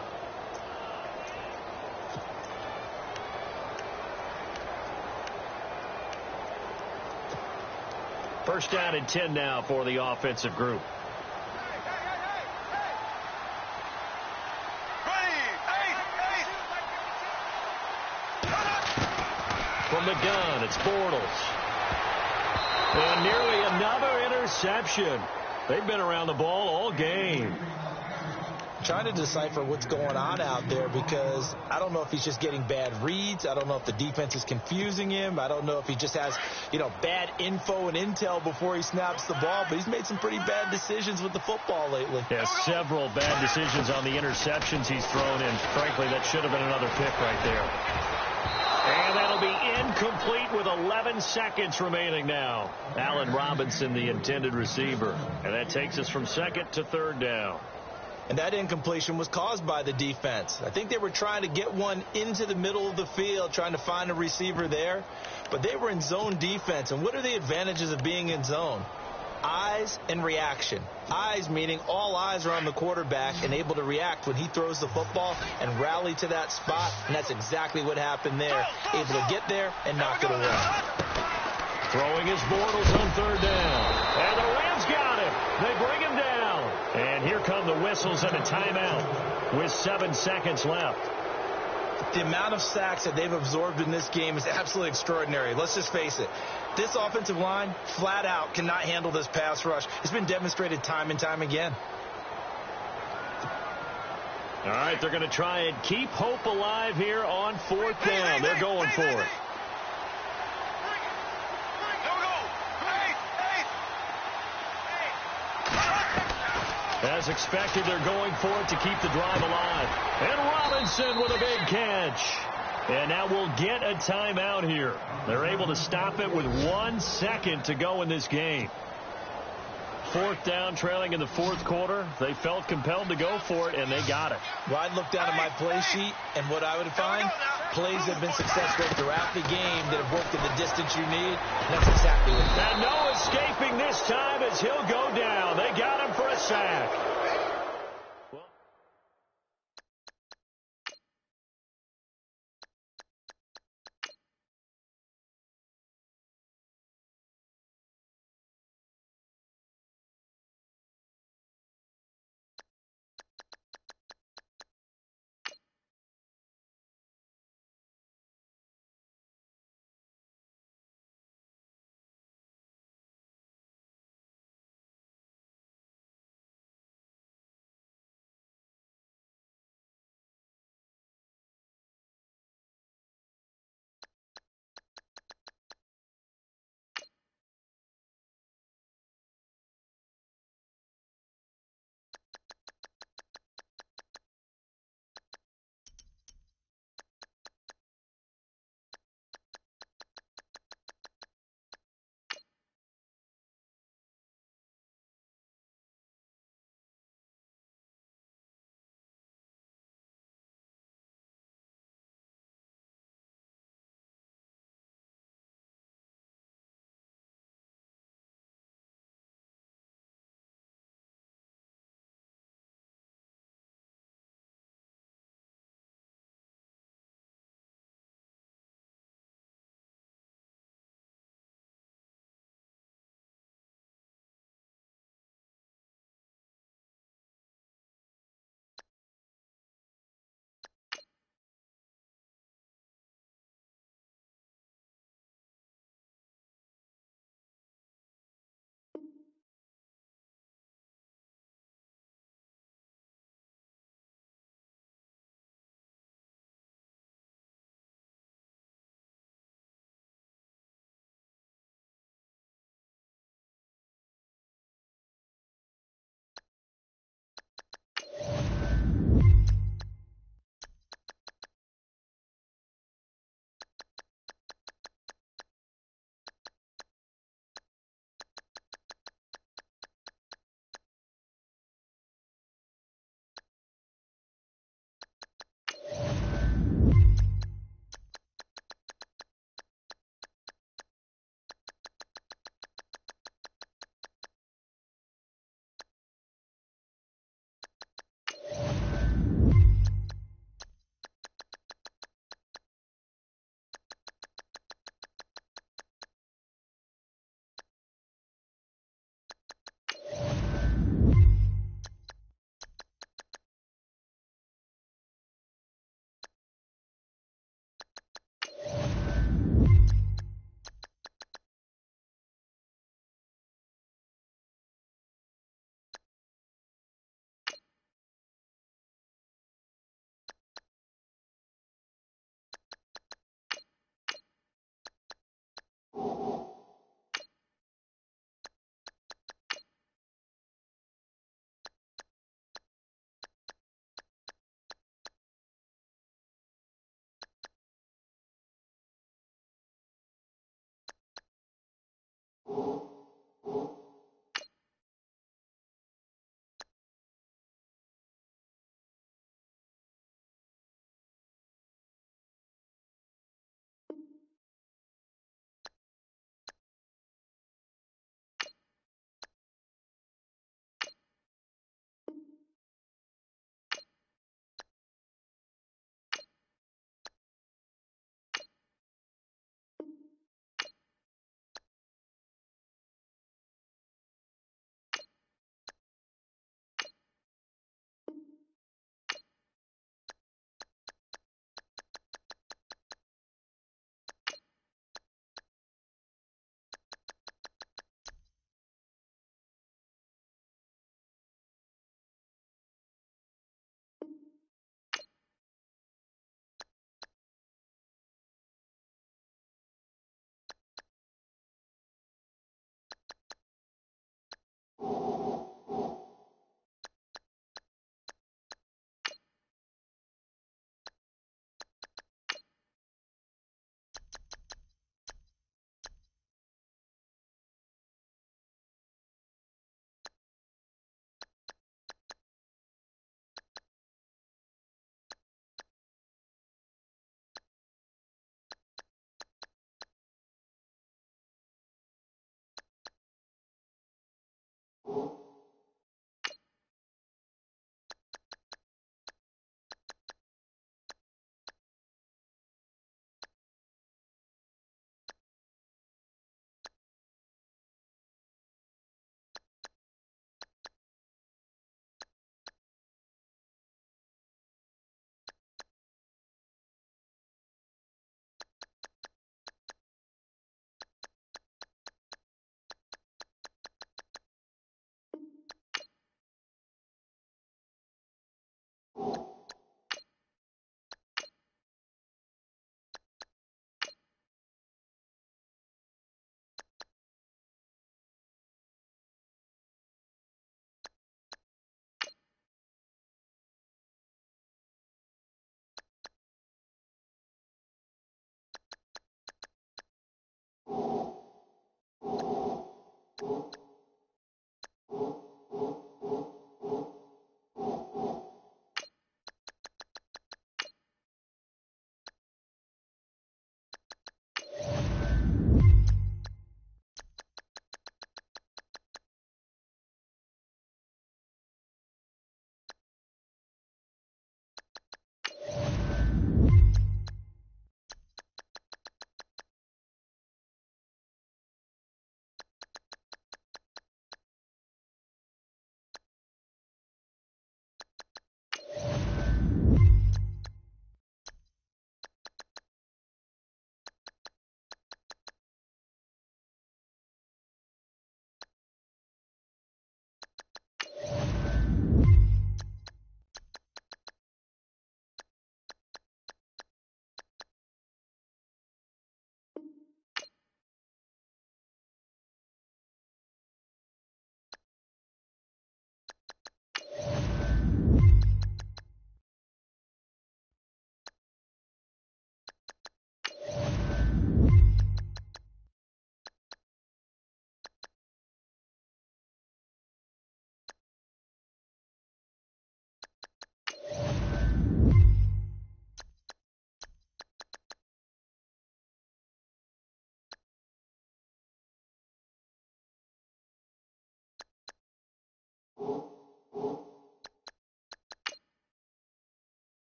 First down and 10 now for the offensive group. From the gun, it's Bortles. And nearly another interception. They've been around the ball all game. Trying to decipher what's going on out there because I don't know if he's just getting bad reads. I don't know if the defense is confusing him. I don't know if he just has, bad info and intel before he snaps the ball. But he's made some pretty bad decisions with the football lately. Yeah, several bad decisions on the interceptions he's thrown in. Frankly, that should have been another pick right there. And that'll be incomplete with 11 seconds remaining now. Allen Robinson, the intended receiver. And that takes us from 2nd to 3rd down. And that incompletion was caused by the defense. I think they were trying to get one into the middle of the field, trying to find a receiver there. But they were in zone defense. And what are the advantages of being in zone? Eyes and reaction. Eyes meaning all eyes are on the quarterback and able to react when he throws the football and rally to that spot. And that's exactly what happened there. Able to get there and knock it away. Throwing his Bortles on 3rd down. And the Rams got him. They bring him down. And here come the whistles and a timeout with 7 seconds left. The amount of sacks that they've absorbed in this game is absolutely extraordinary. Let's just face it. This offensive line, flat out, cannot handle this pass rush. It's been demonstrated time and time again. All right, they're going to try and keep hope alive here on 4th down. They're going for it. As expected, they're going for it to keep the drive alive. And Robinson with a big catch. And now we'll get a timeout here. They're able to stop it with 1 second to go in this game. 4th down, trailing in the 4th quarter. They felt compelled to go for it, and they got it. Well, I'd look down at my play sheet, and what I would find, plays that have been successful throughout the game that have worked in the distance you need. And that's exactly what it is. And no escaping this time as he'll go down. They got him for a sack.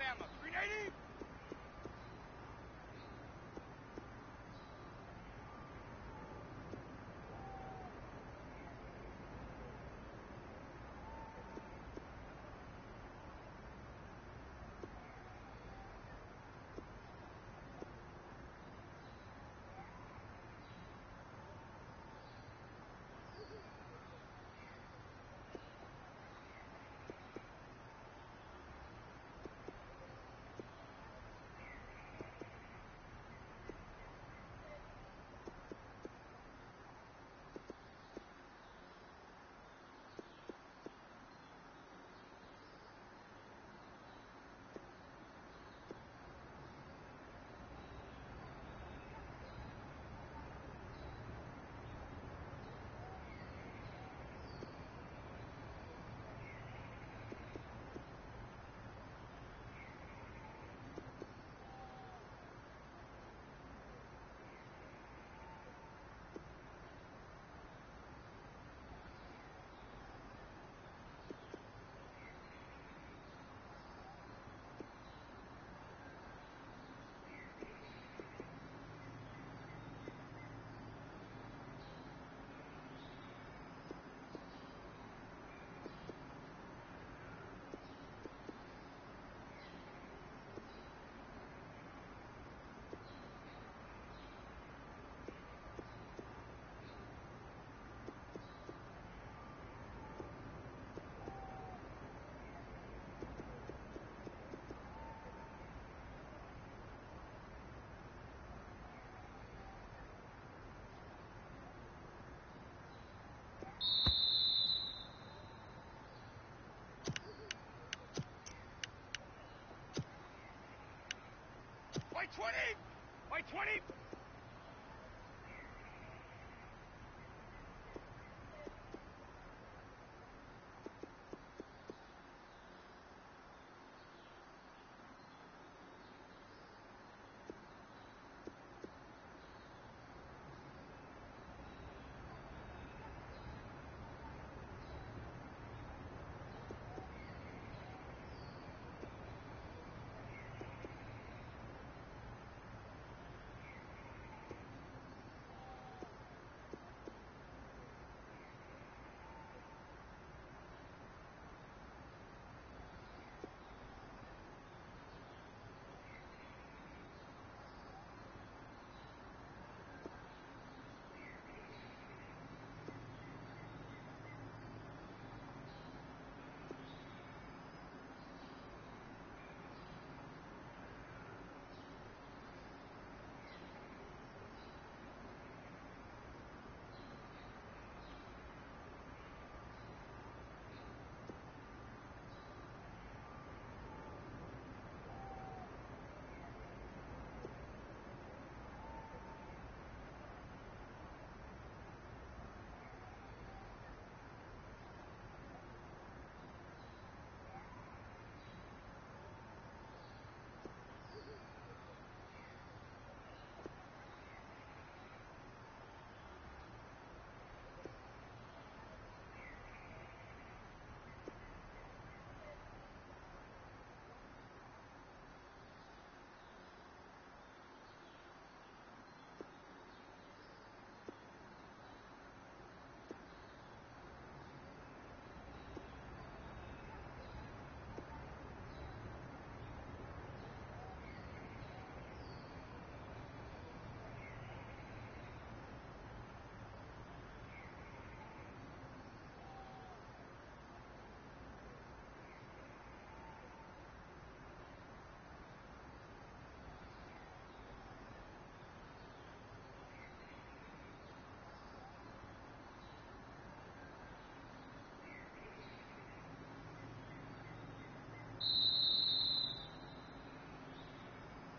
Bama. 380. White 20! White 20!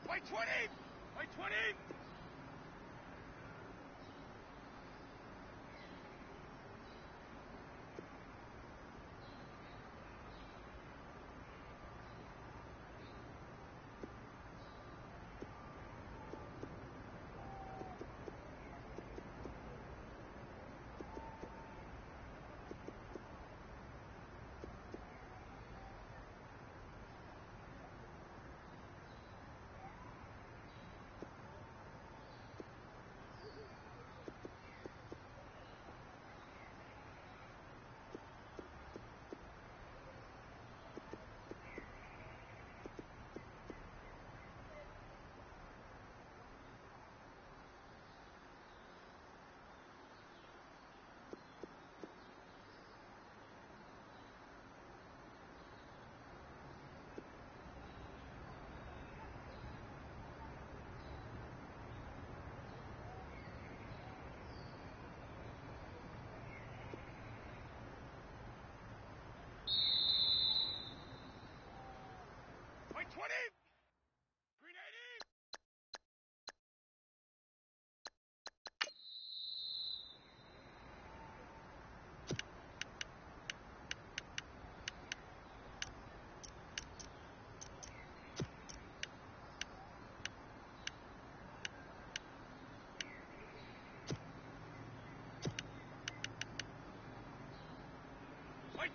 White 20! White 20!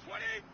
20.